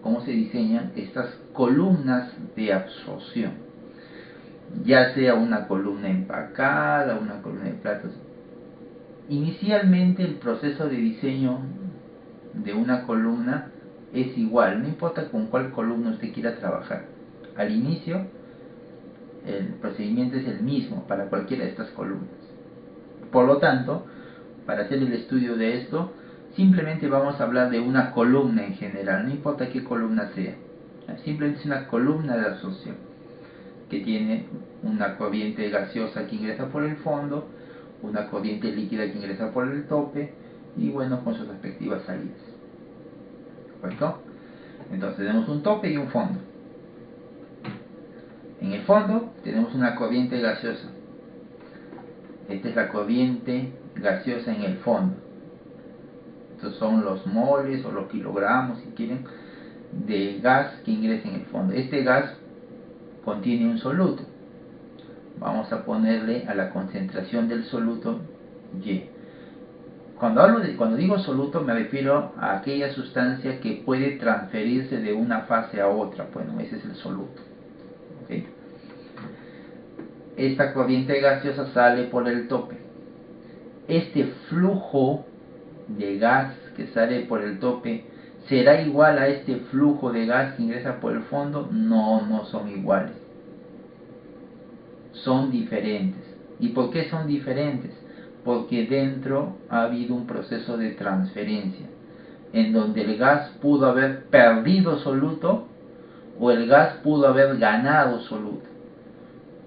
cómo se diseñan estas columnas de absorción, ya sea una columna empacada, una columna de platos. Inicialmente el proceso de diseño de una columna es igual, no importa con cuál columna usted quiera trabajar. Al inicio el procedimiento es el mismo para cualquiera de estas columnas. Por lo tanto, para hacer el estudio de esto, simplemente vamos a hablar de una columna en general, no importa qué columna sea. Simplemente es una columna de absorción que tiene una corriente gaseosa que ingresa por el fondo, una corriente líquida que ingresa por el tope y bueno, con sus respectivas salidas. ¿Correcto? Entonces tenemos un tope y un fondo. En el fondo tenemos una corriente gaseosa. Esta es la corriente gaseosa en el fondo. Estos son los moles o los kilogramos, si quieren, de gas que ingresa en el fondo. Este gas contiene un soluto. Vamos a ponerle a la concentración del soluto Y. Cuando digo soluto me refiero a aquella sustancia que puede transferirse de una fase a otra. Bueno, ese es el soluto. ¿Okay? Esta corriente gaseosa sale por el tope. Este flujo de gas que sale por el tope, ¿será igual a este flujo de gas que ingresa por el fondo? No, no son iguales. Son diferentes. ¿Y por qué son diferentes? Porque dentro ha habido un proceso de transferencia, en donde el gas pudo haber perdido soluto o el gas pudo haber ganado soluto.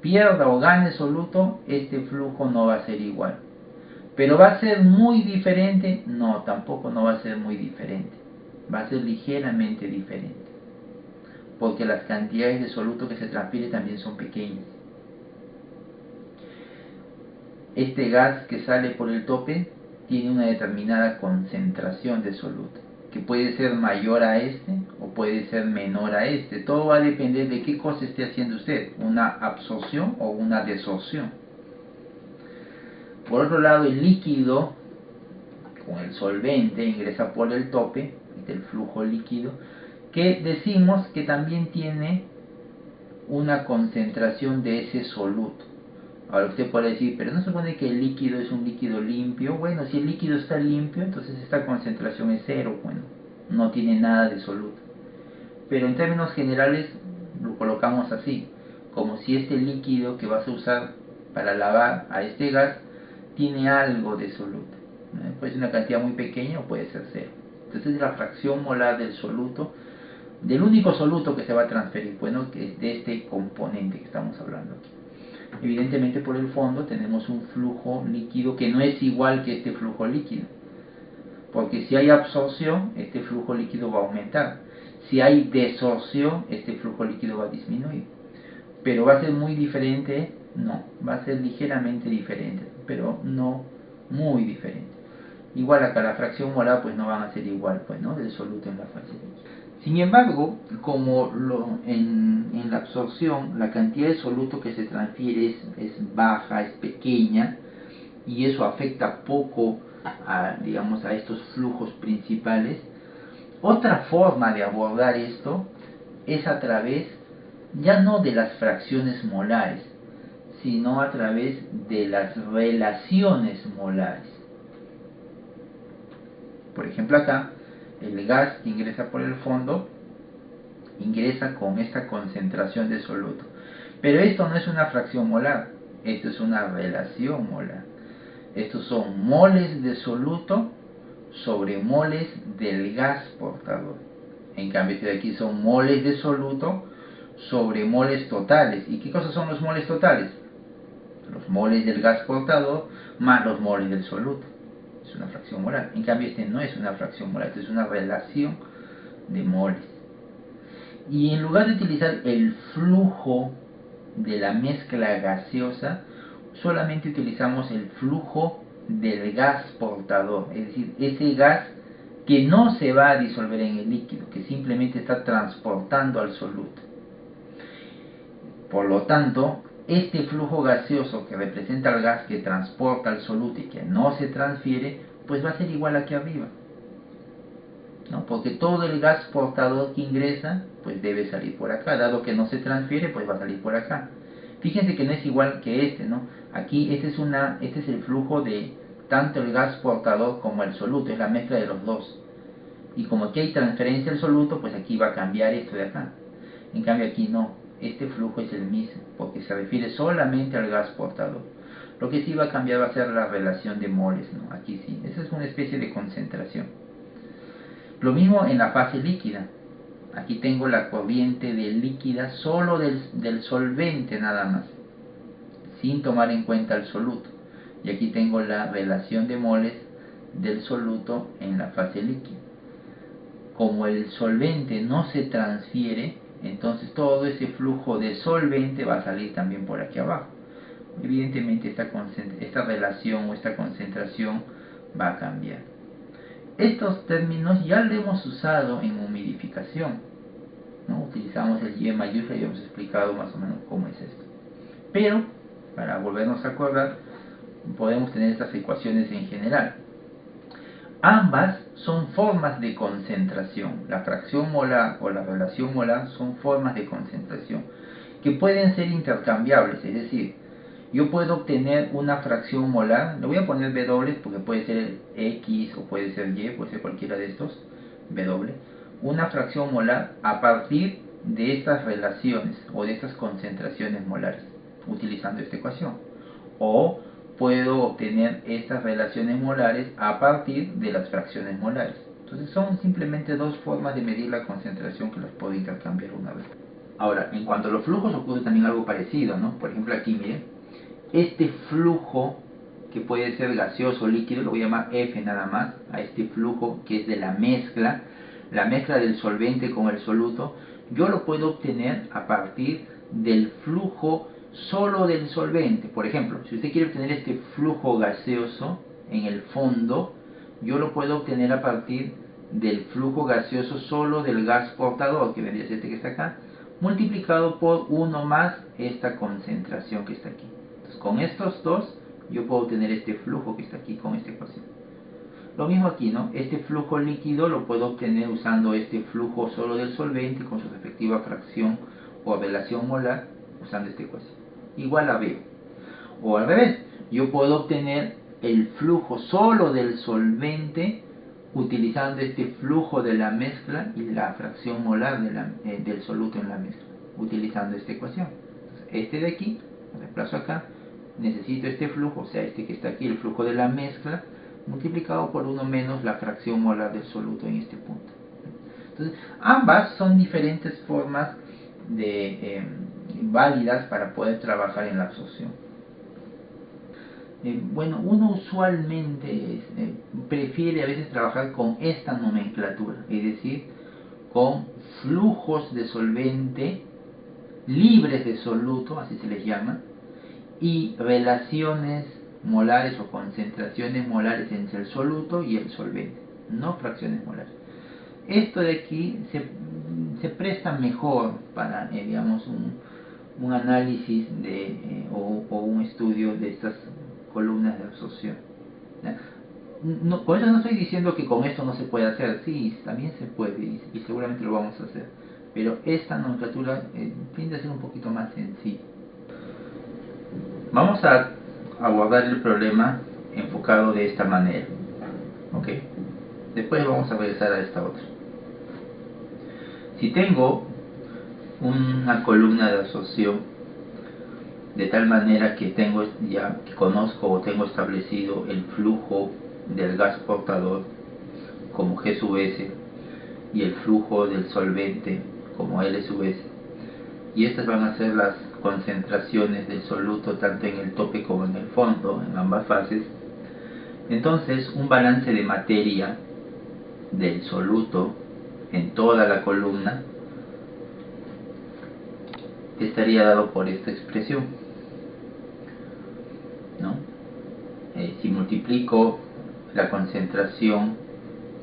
Pierda o gane soluto, este flujo no va a ser igual. ¿Pero va a ser muy diferente? No, tampoco no va a ser muy diferente. Va a ser ligeramente diferente. Porque las cantidades de soluto que se transfieren también son pequeñas. Este gas que sale por el tope tiene una determinada concentración de soluto, que puede ser mayor a este o puede ser menor a este. Todo va a depender de qué cosa esté haciendo usted, una absorción o una desorción. Por otro lado, el líquido con el solvente ingresa por el tope, este es el flujo líquido, que decimos que también tiene una concentración de ese soluto. Ahora usted puede decir, pero no se supone que el líquido es un líquido limpio. Bueno, si el líquido está limpio, entonces esta concentración es cero, bueno, no tiene nada de soluto. Pero en términos generales lo colocamos así, como si este líquido que vas a usar para lavar a este gas tiene algo de soluto. Puede ser una cantidad muy pequeña o puede ser cero. Entonces es la fracción molar del soluto, del único soluto que se va a transferir, bueno, que es de este componente que estamos hablando aquí. Evidentemente por el fondo tenemos un flujo líquido que no es igual que este flujo líquido, porque si hay absorción, este flujo líquido va a aumentar. Si hay desorción, este flujo líquido va a disminuir. Pero va a ser muy diferente, no, va a ser ligeramente diferente, pero no muy diferente. Igual acá la fracción molar pues no van a ser igual, pues, ¿no?, del soluto en la fase líquida. Sin embargo, como en la absorción la cantidad de soluto que se transfiere es baja, es pequeña, y eso afecta poco digamos, a estos flujos principales, otra forma de abordar esto es a través ya no de las fracciones molares, sino a través de las relaciones molares. Por ejemplo acá, el gas que ingresa por el fondo ingresa con esta concentración de soluto. Pero esto no es una fracción molar, esto es una relación molar. Estos son moles de soluto sobre moles del gas portador. En cambio, este de aquí son moles de soluto sobre moles totales. ¿Y qué cosas son los moles totales? Los moles del gas portador más los moles del soluto. Es una fracción molar. En cambio, este no es una fracción molar, este es una relación de moles. Y en lugar de utilizar el flujo de la mezcla gaseosa, solamente utilizamos el flujo del gas portador, es decir, ese gas que no se va a disolver en el líquido, que simplemente está transportando al soluto. Por lo tanto, este flujo gaseoso que representa el gas que transporta al soluto y que no se transfiere, pues va a ser igual aquí arriba. ¿no? Porque todo el gas portador que ingresa pues debe salir por acá, dado que no se transfiere pues va a salir por acá. Fíjense que no es igual que este, ¿no? Aquí este es el flujo de tanto el gas portador como el soluto, es la mezcla de los dos. Y como aquí hay transferencia del soluto, pues aquí va a cambiar esto de acá. En cambio aquí no, este flujo es el mismo, porque se refiere solamente al gas portador. Lo que sí va a cambiar va a ser la relación de moles, ¿no? Aquí sí, esa es una especie de concentración. Lo mismo en la fase líquida. Aquí tengo la corriente de líquida solo del solvente nada más, sin tomar en cuenta el soluto. Y aquí tengo la relación de moles del soluto en la fase líquida. Como el solvente no se transfiere, entonces todo ese flujo de solvente va a salir también por aquí abajo. Evidentemente esta relación o esta concentración va a cambiar. Estos términos ya lo hemos usado en humidificación, ¿no? Utilizamos el Y mayúscula y hemos explicado más o menos cómo es esto. Pero, para volvernos a acordar, podemos tener estas ecuaciones en general. Ambas son formas de concentración. La fracción molar o la relación molar son formas de concentración que pueden ser intercambiables, es decir, yo puedo obtener una fracción molar, le voy a poner W porque puede ser X o puede ser Y, puede ser cualquiera de estos, W, una fracción molar a partir de estas relaciones o de estas concentraciones molares, utilizando esta ecuación. O puedo obtener estas relaciones molares a partir de las fracciones molares. Entonces son simplemente dos formas de medir la concentración que las puedo intercambiar una vez. Ahora, en cuanto a los flujos ocurre también algo parecido, ¿no? Por ejemplo aquí, miren, este flujo que puede ser gaseoso o líquido, lo voy a llamar F nada más, a este flujo que es de la mezcla del solvente con el soluto, yo lo puedo obtener a partir del flujo solo del solvente. Por ejemplo, si usted quiere obtener este flujo gaseoso en el fondo, yo lo puedo obtener a partir del flujo gaseoso solo del gas portador, que vendría a ser este que está acá, multiplicado por 1 más esta concentración que está aquí. Entonces, con estos dos, yo puedo obtener este flujo que está aquí con esta ecuación. Lo mismo aquí, ¿no? Este flujo líquido lo puedo obtener usando este flujo solo del solvente con su respectiva fracción o relación molar usando esta ecuación. Igual a B. O al revés, yo puedo obtener el flujo solo del solvente utilizando este flujo de la mezcla y la fracción molar del soluto en la mezcla, utilizando esta ecuación. Entonces, este de aquí, lo reemplazo acá, necesito este flujo, o sea, este que está aquí, el flujo de la mezcla, multiplicado por 1 menos la fracción molar del soluto en este punto. Entonces, ambas son diferentes formas válidas para poder trabajar en la absorción. Bueno, uno usualmente prefiere a veces trabajar con esta nomenclatura, es decir, con flujos de solvente libres de soluto, así se les llama, y relaciones molares o concentraciones molares entre el soluto y el solvente, no fracciones molares. Esto de aquí se presta mejor para, digamos, un análisis o un estudio de estas columnas de absorción. No, con eso no estoy diciendo que con esto no se puede hacer, sí, también se puede y seguramente lo vamos a hacer, pero esta nomenclatura tiende a ser un poquito más sencilla. Vamos a abordar el problema enfocado de esta manera, ¿ok? Después vamos a regresar a esta otra. Si tengo una columna de absorción de tal manera que conozco o tengo establecido el flujo del gas portador como G sub S y el flujo del solvente como L sub S, y estas van a ser las concentraciones del soluto tanto en el tope como en el fondo, en ambas fases. Entonces un balance de materia del soluto en toda la columna estaría dado por esta expresión, ¿no? Si multiplico la concentración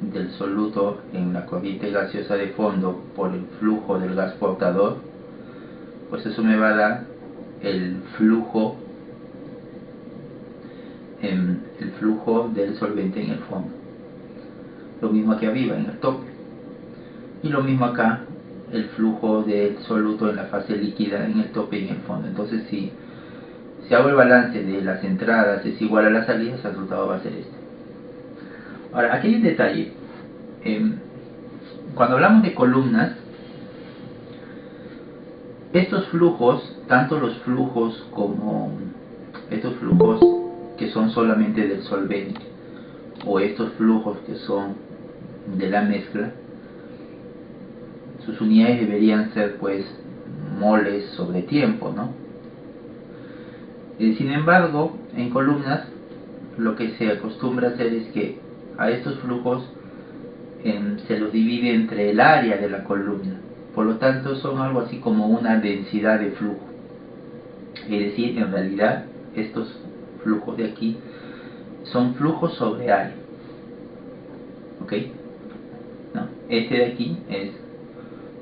del soluto en la corriente gaseosa de fondo por el flujo del gas portador, pues eso me va a dar el flujo del solvente en el fondo. Lo mismo aquí arriba en el tope. Y lo mismo acá, el flujo del soluto en la fase líquida, en el tope y en el fondo. Entonces si hago el balance de las entradas es igual a las salidas, el resultado va a ser este. Ahora, aquí hay un detalle. Cuando hablamos de columnas, estos flujos, tanto los flujos como estos flujos que son solamente del solvente, o estos flujos que son de la mezcla, sus unidades deberían ser pues moles sobre tiempo, ¿no? Sin embargo, en columnas lo que se acostumbra a hacer es que a estos flujos se los divide entre el área de la columna. Por lo tanto, son algo así como una densidad de flujo. Es decir, en realidad, estos flujos de aquí son flujos sobre área. ¿Ok? ¿No? Este de aquí es,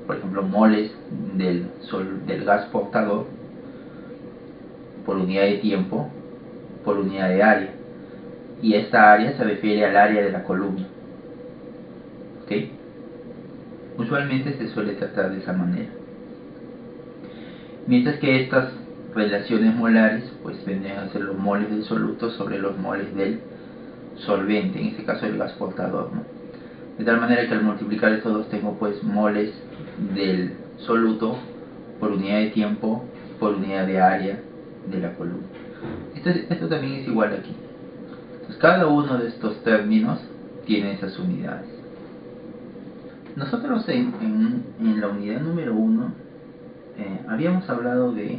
por ejemplo, moles del gas portador por unidad de tiempo por unidad de área. Y esta área se refiere al área de la columna. ¿Ok? Usualmente se suele tratar de esa manera. Mientras que estas relaciones molares pues vendrían a ser los moles del soluto sobre los moles del solvente, en este caso el gas portador, ¿no? De tal manera que al multiplicar estos dos tengo pues moles del soluto por unidad de tiempo por unidad de área de la columna. Esto también es igual aquí. Entonces, cada uno de estos términos tiene esas unidades. Nosotros en la unidad número 1 habíamos hablado de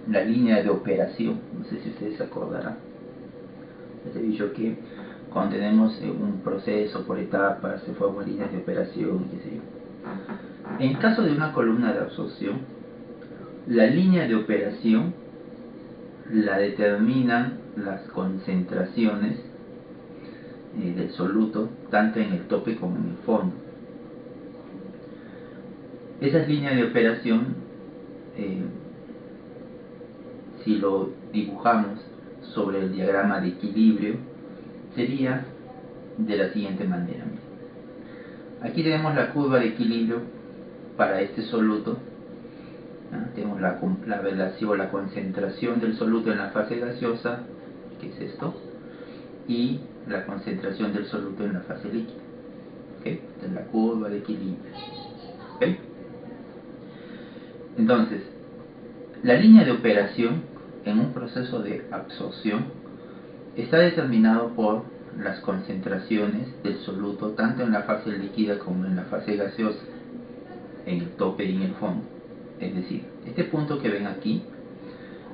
la línea de operación. No sé si ustedes se acordarán. Les he dicho que cuando tenemos un proceso por etapas se forman líneas de operación, qué sé yo. En caso de una columna de absorción, la línea de operación la determinan las concentraciones del soluto, tanto en el tope como en el fondo. Esas líneas de operación, si lo dibujamos sobre el diagrama de equilibrio, sería de la siguiente manera. Aquí tenemos la curva de equilibrio para este soluto. Tenemos la relación, la concentración del soluto en la fase gaseosa, que es esto, y la concentración del soluto en la fase líquida. ¿Okay? Esta es la curva de equilibrio. ¿Okay? Entonces, la línea de operación en un proceso de absorción está determinado por las concentraciones del soluto tanto en la fase líquida como en la fase gaseosa, en el tope y en el fondo. Es decir, este punto que ven aquí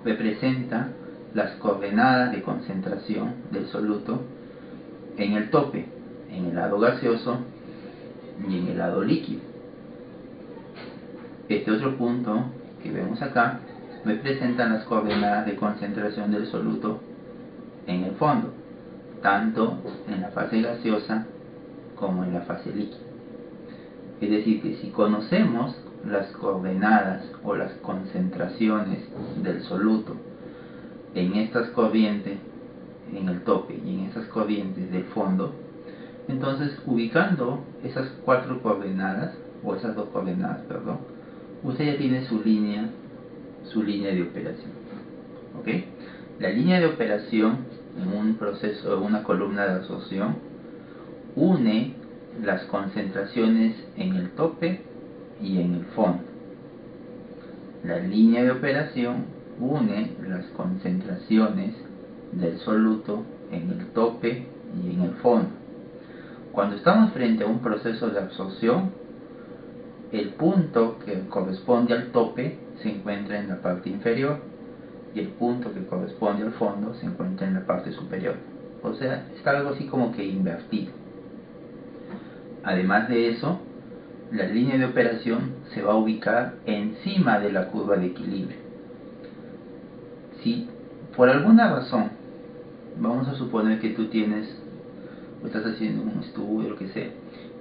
representa las coordenadas de concentración del soluto en el tope, en el lado gaseoso y en el lado líquido. Este otro punto que vemos acá representa las coordenadas de concentración del soluto en el fondo, tanto en la fase gaseosa como en la fase líquida. Es decir, que si conocemos las coordenadas o las concentraciones del soluto en estas corrientes, en el tope y en esas corrientes del fondo, entonces ubicando esas cuatro coordenadas, o esas dos coordenadas, perdón, usted ya tiene su línea de operación. ¿Ok? La línea de operación en un proceso, en una columna de absorción, une las concentraciones en el tope y en el fondo. La línea de operación une las concentraciones del soluto en el tope y en el fondo. Cuando estamos frente a un proceso de absorción, el punto que corresponde al tope se encuentra en la parte inferior y el punto que corresponde al fondo se encuentra en la parte superior. O sea, está algo así como que invertido. Además de eso, la línea de operación se va a ubicar encima de la curva de equilibrio. Si por alguna razón, vamos a suponer que tú tienes, o estás haciendo un estudio, lo que sea,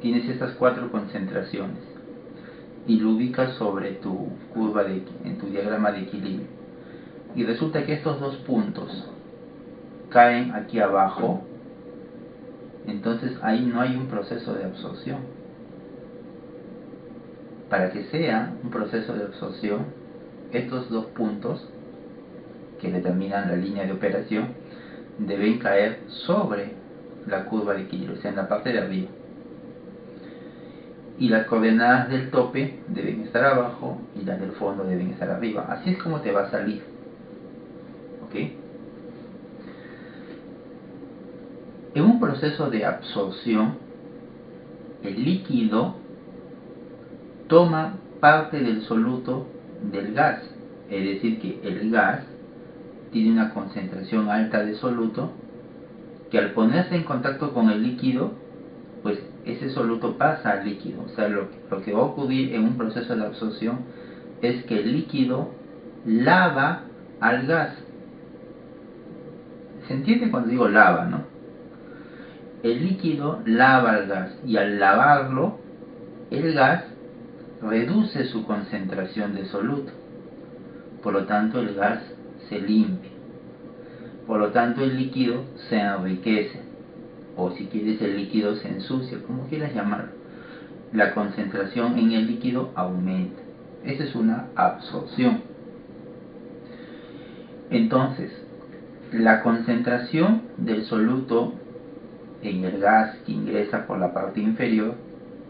tienes estas cuatro concentraciones y lo ubicas sobre tu curva en tu diagrama de equilibrio, y resulta que estos dos puntos caen aquí abajo, entonces ahí no hay un proceso de absorción. para que sea un proceso de absorción, estos dos puntos que determinan la línea de operación deben caer sobre la curva de equilibrio, o sea, en la parte de arriba. Y las coordenadas del tope deben estar abajo y las del fondo deben estar arriba. Así es como te va a salir. ¿Ok? En un proceso de absorción, el líquido toma parte del soluto del gas. Es decir, que el gas tiene una concentración alta de soluto que al ponerse en contacto con el líquido, pues ese soluto pasa al líquido. O sea, lo que va a ocurrir en un proceso de absorción es que el líquido lava al gas. ¿Se entiende cuando digo lava, no? El líquido lava al gas y al lavarlo, el gas reduce su concentración de soluto. Por lo tanto, el gas se limpia. Por lo tanto, el líquido se enriquece. O si quieres, el líquido se ensucia, como quieras llamarlo. La concentración en el líquido aumenta. Esa es una absorción. Entonces, la concentración del soluto en el gas que ingresa por la parte inferior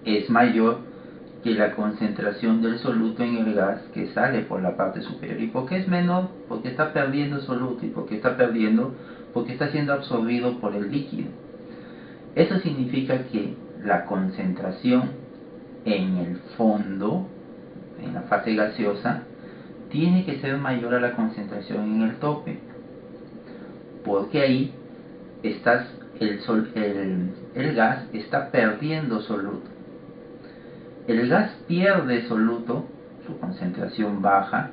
es mayor que la concentración del soluto en el gas que sale por la parte superior. ¿Y por qué es menor? Porque está perdiendo soluto. ¿Y por qué está perdiendo? Porque está siendo absorbido por el líquido. Eso significa que la concentración en el fondo, en la fase gaseosa, tiene que ser mayor a la concentración en el tope, porque ahí el gas está perdiendo soluto. El gas pierde soluto, su concentración baja,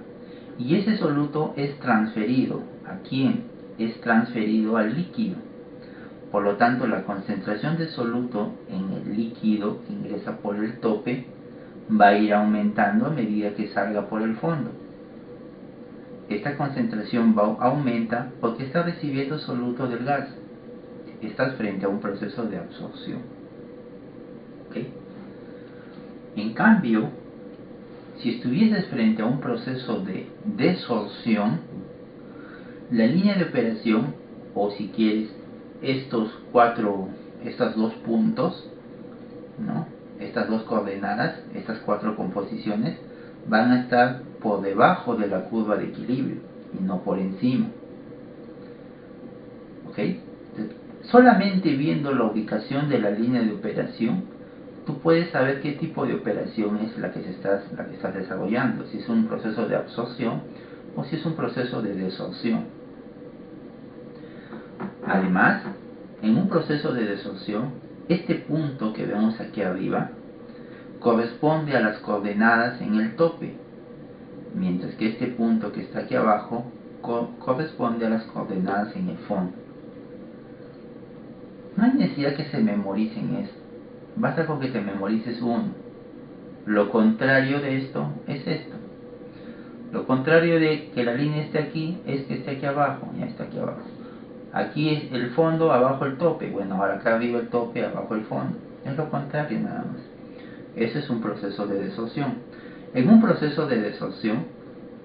y ese soluto es transferido. ¿A quién? Es transferido al líquido. Por lo tanto, la concentración de soluto en el líquido que ingresa por el tope va a ir aumentando a medida que salga por el fondo. Esta concentración aumenta porque está recibiendo soluto del gas. Estás frente a un proceso de absorción. ¿Okay? En cambio, si estuvieses frente a un proceso de desorción, la línea de operación, o si quieres, estos dos puntos, ¿no? Estas dos coordenadas, estas cuatro composiciones, van a estar por debajo de la curva de equilibrio y no por encima. ¿Ok? Entonces, solamente viendo la ubicación de la línea de operación, tú puedes saber qué tipo de operación es la que estás desarrollando, si es un proceso de absorción o si es un proceso de desorción. Además, en un proceso de desorción, este punto que vemos aquí arriba corresponde a las coordenadas en el tope, mientras que este punto que está aquí abajo corresponde a las coordenadas en el fondo. No hay necesidad que se memoricen esto, basta con que te memorices uno. Lo contrario de esto es esto. Lo contrario de que la línea esté aquí es que esté aquí abajo, ya está aquí abajo. Aquí es el fondo, abajo el tope. Bueno, ahora acá arriba el tope, abajo el fondo. Es lo contrario nada más. Ese es un proceso de desorción. En un proceso de desorción,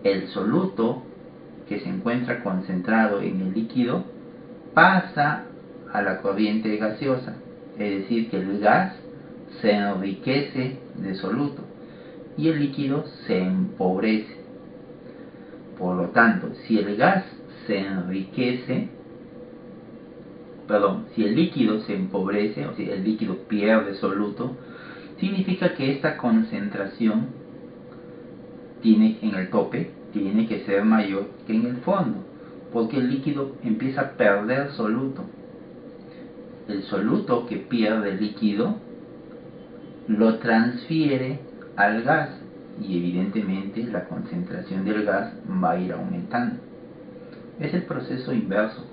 el soluto que se encuentra concentrado en el líquido pasa a la corriente gaseosa. Es decir, que el gas se enriquece de soluto y el líquido se empobrece. Por lo tanto, si el gas se enriquece, si el líquido se empobrece, o si el líquido pierde soluto, significa que esta concentración en el tope tiene que ser mayor que en el fondo, porque el líquido empieza a perder soluto. El soluto que pierde el líquido lo transfiere al gas y evidentemente la concentración del gas va a ir aumentando. Es el proceso inverso,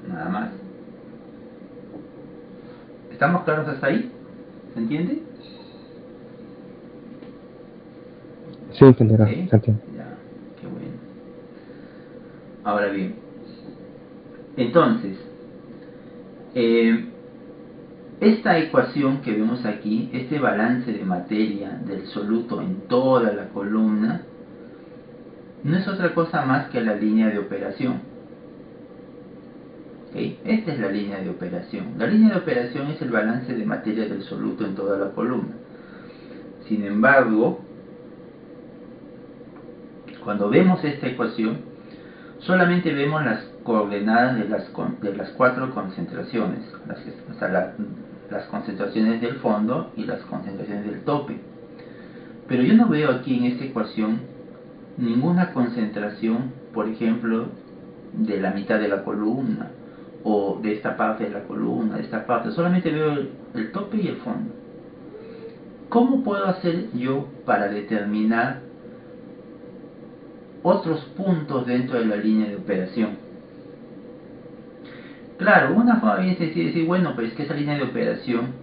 nada más. ¿Estamos claros hasta ahí? ¿Se entiende? Sí, entenderá. ¿Sí? Ya, qué bueno. Ahora bien, entonces, esta ecuación que vemos aquí, este balance de materia del soluto en toda la columna, no es otra cosa más que la línea de operación. ¿Okay? Esta es la línea de operación. La línea de operación es el balance de materia del soluto en toda la columna. Sin embargo, cuando vemos esta ecuación, solamente vemos las coordenadas de las 4 concentraciones, las concentraciones del fondo y las concentraciones del tope. Pero yo no veo aquí en esta ecuación ninguna concentración, por ejemplo, de la mitad de la columna, o de esta parte de la columna, de esta parte. Solamente veo el tope y el fondo. ¿Cómo puedo hacer yo para determinar otros puntos dentro de la línea de operación? Claro, una forma bien sencilla es decir, bueno, pues es que esa línea de operación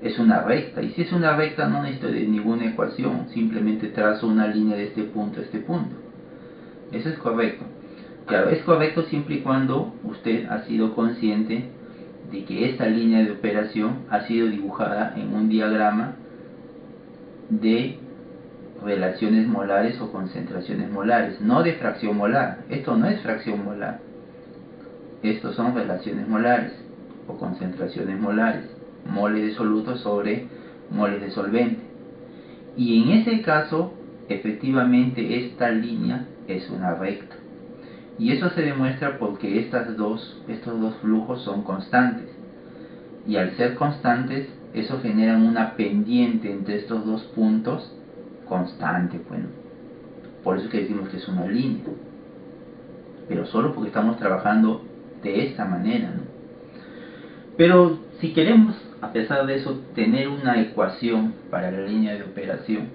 es una recta, y si es una recta no necesito de ninguna ecuación, simplemente trazo una línea de este punto a este punto. Eso es correcto. Claro, es correcto siempre y cuando usted ha sido consciente de que esta línea de operación ha sido dibujada en un diagrama de relaciones molares o concentraciones molares, no de fracción molar. Esto no es fracción molar. Estos son relaciones molares o concentraciones molares, moles de soluto sobre moles de solvente. Y en ese caso, efectivamente, esta línea es una recta. Y eso se demuestra porque estos dos flujos son constantes. Y al ser constantes, eso genera una pendiente entre estos dos puntos constante. Bueno, por eso es que decimos que es una línea. Pero solo porque estamos trabajando de esta manera, ¿no? Pero si queremos, a pesar de eso, tener una ecuación para la línea de operación,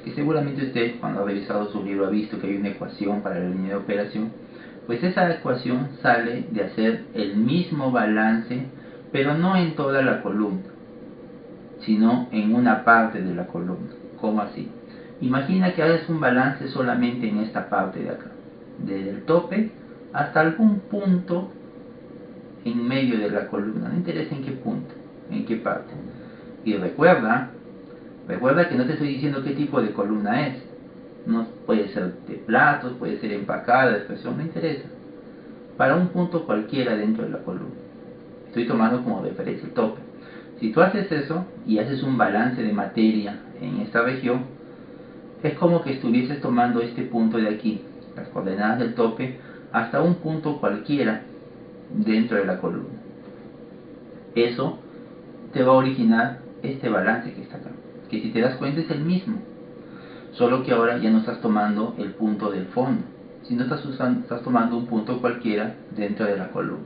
que seguramente usted cuando ha revisado su libro ha visto que hay una ecuación para la línea de operación, pues esa ecuación sale de hacer el mismo balance, pero no en toda la columna, sino en una parte de la columna. ¿Cómo así? Imagina que haces un balance solamente en esta parte de acá, desde el tope hasta algún punto en medio de la columna, no interesa en qué punto, en qué parte. Y recuerda que no te estoy diciendo qué tipo de columna es. No puede ser de platos, puede ser empacada, de expresión, no interesa. Para un punto cualquiera dentro de la columna. Estoy tomando como referencia el tope. Si tú haces eso y haces un balance de materia en esta región, es como que estuvieses tomando este punto de aquí, las coordenadas del tope, hasta un punto cualquiera dentro de la columna. Eso te va a originar este balance que está acá, que si te das cuenta es el mismo, solo que ahora ya no estás tomando el punto del fondo, sino estás tomando un punto cualquiera dentro de la columna.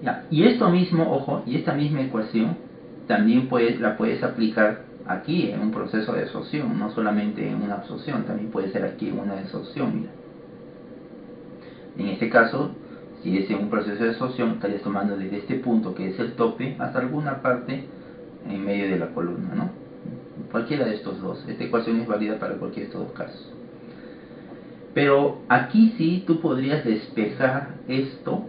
Ya. Y esto mismo, ojo, y esta misma ecuación también la puedes aplicar aquí en un proceso de absorción, no solamente en una absorción, también puede ser aquí en una desorción. Mira, en este caso, si es en un proceso de absorción, estarías tomando desde este punto que es el tope hasta alguna parte en medio de la columna, ¿no? Cualquiera de estos dos. Esta ecuación es válida para cualquiera de estos dos casos. Pero aquí sí tú podrías despejar esto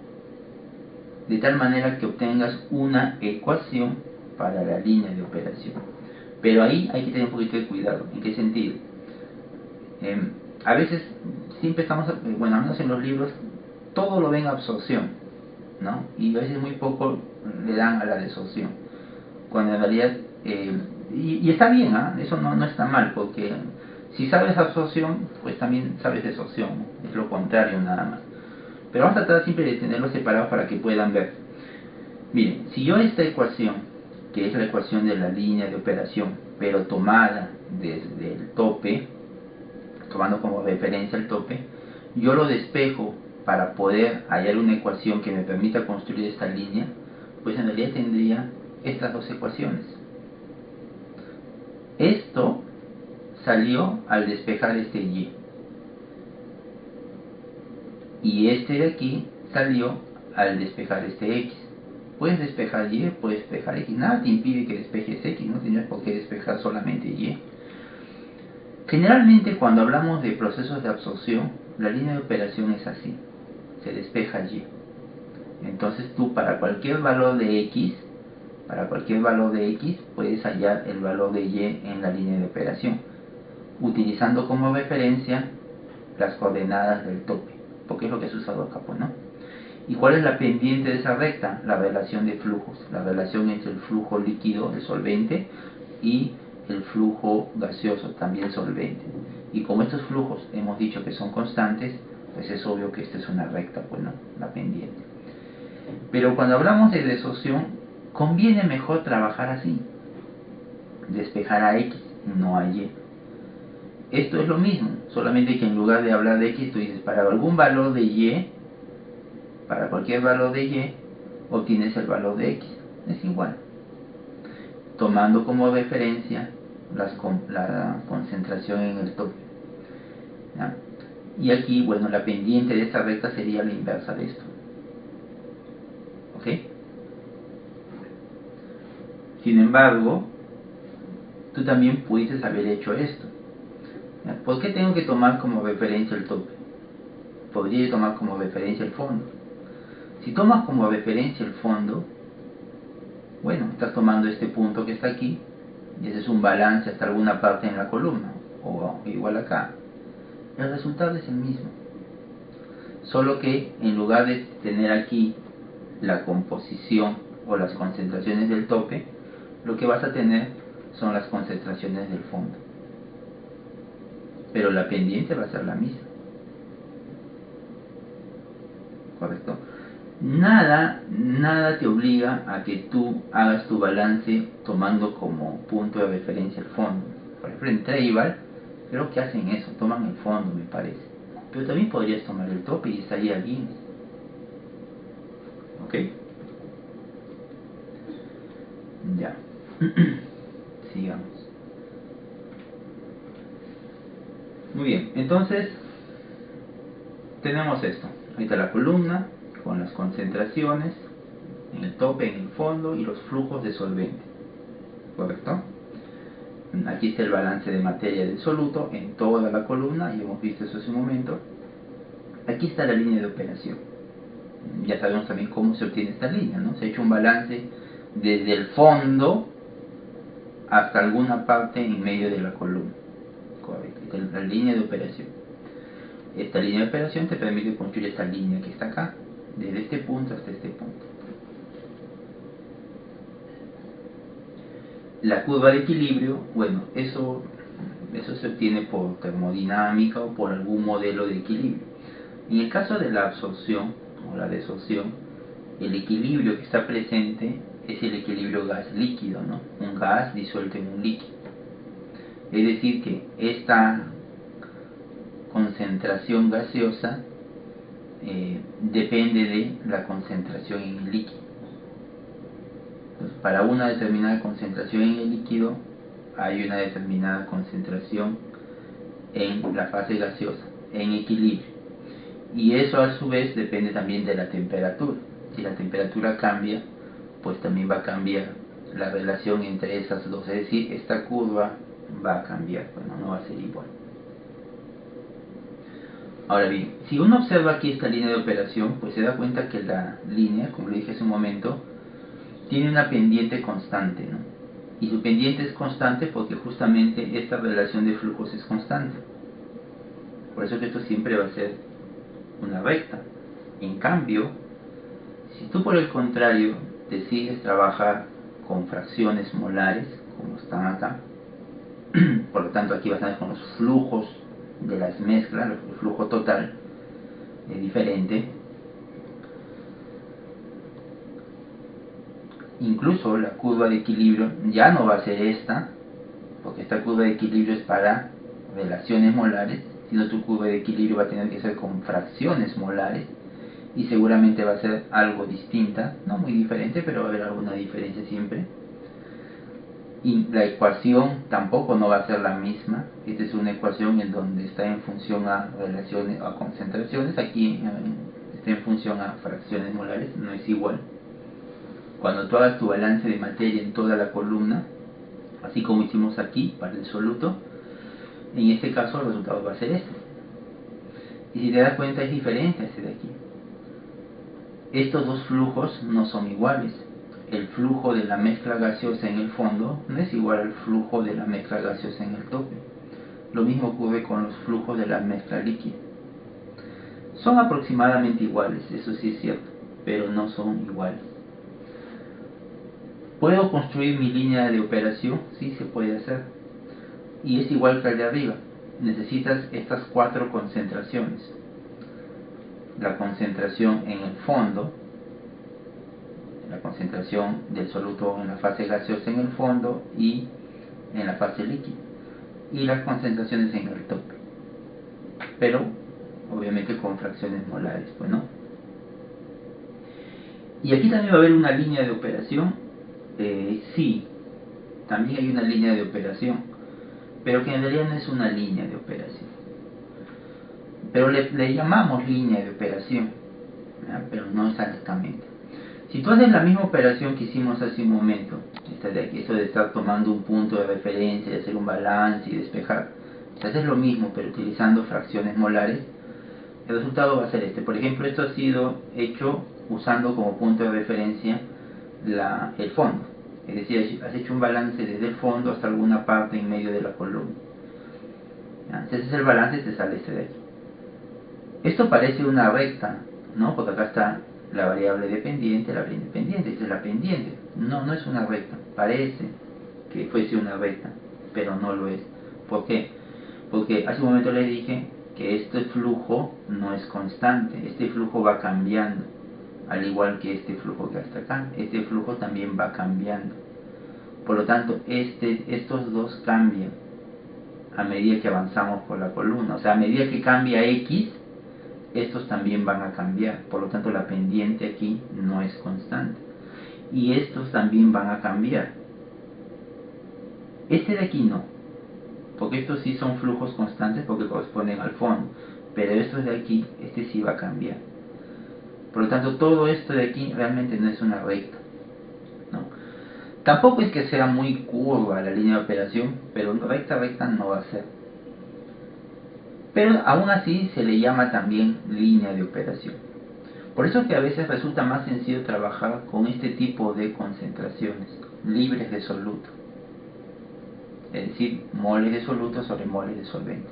de tal manera que obtengas una ecuación para la línea de operación. Pero ahí hay que tener un poquito de cuidado. ¿En qué sentido? A veces siempre estamos, bueno, al menos en los libros, todo lo ven a absorción, ¿no? Y a veces muy poco le dan a la desorción. Cuando en realidad, y está bien, ¿eh? Eso no está mal, porque si sabes absorción, pues también sabes desorción, ¿no? Es lo contrario nada más. Pero vamos a tratar siempre de tenerlos separados para que puedan ver. Miren, si yo esta ecuación, que es la ecuación de la línea de operación, pero tomada desde el tope, tomando como referencia el tope, yo lo despejo para poder hallar una ecuación que me permita construir esta línea, pues en realidad tendría estas dos ecuaciones. Esto salió al despejar este y. Y este de aquí salió al despejar este x. Puedes despejar y, puedes despejar x. Nada te impide que despejes x, no tienes por qué despejar solamente y. Generalmente cuando hablamos de procesos de absorción, la línea de operación es así. Se despeja y. Entonces tú para cualquier valor de x, Para cualquier valor de X puedes hallar el valor de Y en la línea de operación, utilizando como referencia las coordenadas del tope, porque es lo que se ha usado acá, pues, ¿no? ¿Y cuál es la pendiente de esa recta? La relación de flujos, la relación entre el flujo líquido, el solvente, y el flujo gaseoso, también solvente. Y como estos flujos hemos dicho que son constantes, pues es obvio que esta es una recta, pues, ¿no? La pendiente. Pero cuando hablamos de desorción, conviene mejor trabajar así, despejar a X, no a Y. Esto es lo mismo, solamente que en lugar de hablar de X, tú dices, para algún valor de Y, para cualquier valor de Y, obtienes el valor de X. Es igual, tomando como referencia la concentración en el tope, ¿ya? Y aquí, bueno, la pendiente de esta recta sería la inversa de esto. ¿Ok? Sin embargo, tú también pudieses haber hecho esto. ¿Ya? ¿Por qué tengo que tomar como referencia el tope? Podría tomar como referencia el fondo. Si tomas como referencia el fondo, bueno, estás tomando este punto que está aquí, y ese es un balance hasta alguna parte en la columna, o igual acá. El resultado es el mismo. Solo que en lugar de tener aquí la composición o las concentraciones del tope, lo que vas a tener son las concentraciones del fondo. Pero la pendiente va a ser la misma. ¿Correcto? Nada te obliga a que tú hagas tu balance tomando como punto de referencia el fondo. Por ejemplo, en Tribal, creo que hacen eso, toman el fondo, me parece. Pero también podrías tomar el tope y estaría bien. ¿Ok? Ya. Sigamos. Muy bien, entonces tenemos esto. Ahí está la columna con las concentraciones en el tope, en el fondo y los flujos de solvente. ¿Correcto? Aquí está el balance de materia del soluto en toda la columna, y hemos visto eso hace un momento. Aquí está la línea de operación. Ya sabemos también cómo se obtiene esta línea, ¿no? Se ha hecho un balance desde el fondo hasta alguna parte en medio de la columna. Correcto. Esta es la línea de operación. Esta línea de operación te permite construir esta línea que está acá, desde este punto hasta este punto. La curva de equilibrio, bueno, eso se obtiene por termodinámica o por algún modelo de equilibrio. En el caso de la absorción o la desorción, el equilibrio que está presente es el equilibrio gas-líquido, ¿no? Un gas disuelto en un líquido. Es decir, que esta concentración gaseosa depende de la concentración en el líquido. Entonces, para una determinada concentración en el líquido hay una determinada concentración en la fase gaseosa, en equilibrio. Y eso a su vez depende también de la temperatura. Si la temperatura cambia, pues también va a cambiar la relación entre esas dos. Es decir, esta curva va a cambiar, bueno, no va a ser igual. Ahora bien, si uno observa aquí esta línea de operación, pues se da cuenta que la línea, como le dije hace un momento, tiene una pendiente constante, ¿no? Y su pendiente es constante porque justamente esta relación de flujos es constante. Por eso que esto siempre va a ser una recta. En cambio, si tú por el contrario decides trabajar con fracciones molares, como están acá, por lo tanto aquí vas a ver con los flujos de las mezclas, el flujo total es diferente. Incluso la curva de equilibrio ya no va a ser esta, porque esta curva de equilibrio es para relaciones molares, sino tu curva de equilibrio va a tener que ser con fracciones molares, y seguramente va a ser algo distinta, no muy diferente, pero va a haber alguna diferencia siempre. Y la ecuación tampoco no va a ser la misma. Esta es una ecuación en donde está en función a relaciones, a concentraciones. Aquí está en función a fracciones molares, no es igual. Cuando tú hagas tu balance de materia en toda la columna, así como hicimos aquí para el soluto, en este caso el resultado va a ser este. Y si te das cuenta, es diferente a este de aquí. Estos dos flujos no son iguales. el flujo de la mezcla gaseosa en el fondo no es igual al flujo de la mezcla gaseosa en el tope. Lo mismo ocurre con los flujos de la mezcla líquida. Son aproximadamente iguales, eso sí es cierto, pero no son iguales. ¿Puedo construir mi línea de operación? Sí, se puede hacer. Y es igual que el de arriba. Necesitas estas 4 concentraciones. La concentración en el fondo, la concentración del soluto en la fase gaseosa en el fondo y en la fase líquida, y las concentraciones en el tope, pero obviamente con fracciones molares, pues no. Y aquí también va a haber una línea de operación. Sí, también hay una línea de operación, pero que en realidad no es una línea de operación, pero le llamamos línea de operación, ¿ya? Pero no exactamente. Si tú haces la misma operación que hicimos hace un momento, esta de aquí, eso de estar tomando un punto de referencia, de hacer un balance y despejar, si haces lo mismo pero utilizando fracciones molares, el resultado va a ser este. Por ejemplo, esto ha sido hecho usando como punto de referencia el fondo. Es decir, has hecho un balance desde el fondo hasta alguna parte en medio de la columna. Entonces el balance te sale este de aquí. Esto parece una recta, ¿no? Porque acá está la variable dependiente, la variable independiente, esta es la pendiente. No, no es una recta. Parece que fuese una recta, pero no lo es. ¿Por qué? Porque hace un momento les dije que este flujo no es constante, este flujo va cambiando, al igual que este flujo que está acá, este flujo también va cambiando. Por lo tanto, estos dos cambian a medida que avanzamos por la columna, o sea, a medida que cambia X, estos también van a cambiar, por lo tanto la pendiente aquí no es constante, y estos también van a cambiar. Este de aquí no, porque estos sí son flujos constantes porque corresponden al fondo, pero estos de aquí, este sí va a cambiar. Por lo tanto, todo esto de aquí realmente no es una recta, ¿no? Tampoco es que sea muy curva la línea de operación, pero recta no va a ser. Pero aún así se le llama también línea de operación. Por eso que a veces resulta más sencillo trabajar con este tipo de concentraciones, libres de soluto. Es decir, moles de soluto sobre moles de solvente,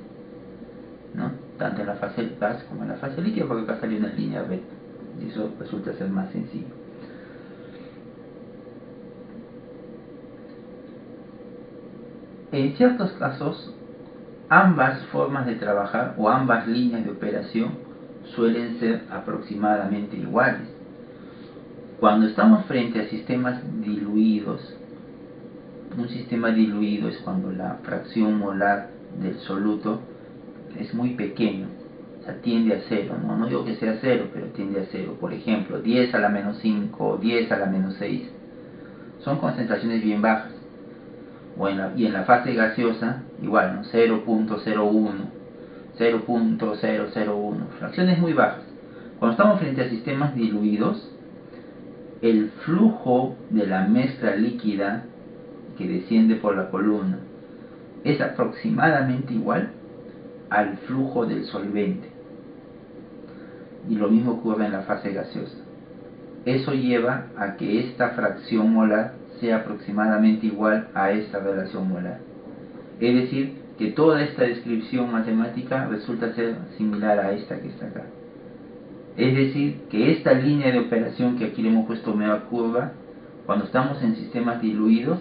¿no? Tanto en la fase gas como en la fase líquida, porque acá salió una línea recta. Y eso resulta ser más sencillo. En ciertos casos, ambas formas de trabajar o ambas líneas de operación suelen ser aproximadamente iguales. Cuando estamos frente a sistemas diluidos, un sistema diluido es cuando la fracción molar del soluto es muy pequeño, o sea, tiende a cero, ¿no? No digo que sea cero, pero tiende a cero. Por ejemplo, 10 a la menos 5, 10 a la menos 6. Son concentraciones bien bajas. Y en la fase gaseosa, igual, ¿no? 0.01, 0.001, fracciones muy bajas. Cuando estamos frente a sistemas diluidos, el flujo de la mezcla líquida que desciende por la columna es aproximadamente igual al flujo del solvente. Y lo mismo ocurre en la fase gaseosa. Eso lleva a que esta fracción molar sea aproximadamente igual a esta relación molar. Es decir, que toda esta descripción matemática resulta ser similar a esta que está acá. Es decir, que esta línea de operación que aquí le hemos puesto media curva, cuando estamos en sistemas diluidos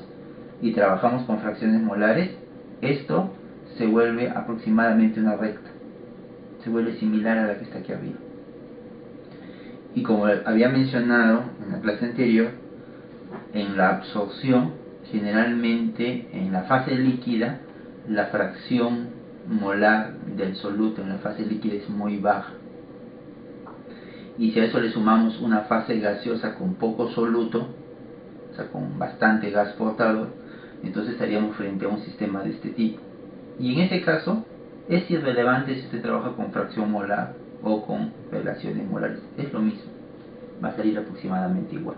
y trabajamos con fracciones molares, esto se vuelve aproximadamente una recta, se vuelve similar a la que está aquí arriba. Y como había mencionado en la clase anterior, en la absorción, generalmente en la fase líquida, la fracción molar del soluto en la fase líquida es muy baja. Y si a eso le sumamos una fase gaseosa con poco soluto, o sea, con bastante gas portador, entonces estaríamos frente a un sistema de este tipo. Y en ese caso, es irrelevante si usted trabaja con fracción molar o con relaciones molares. Es lo mismo, va a salir aproximadamente igual.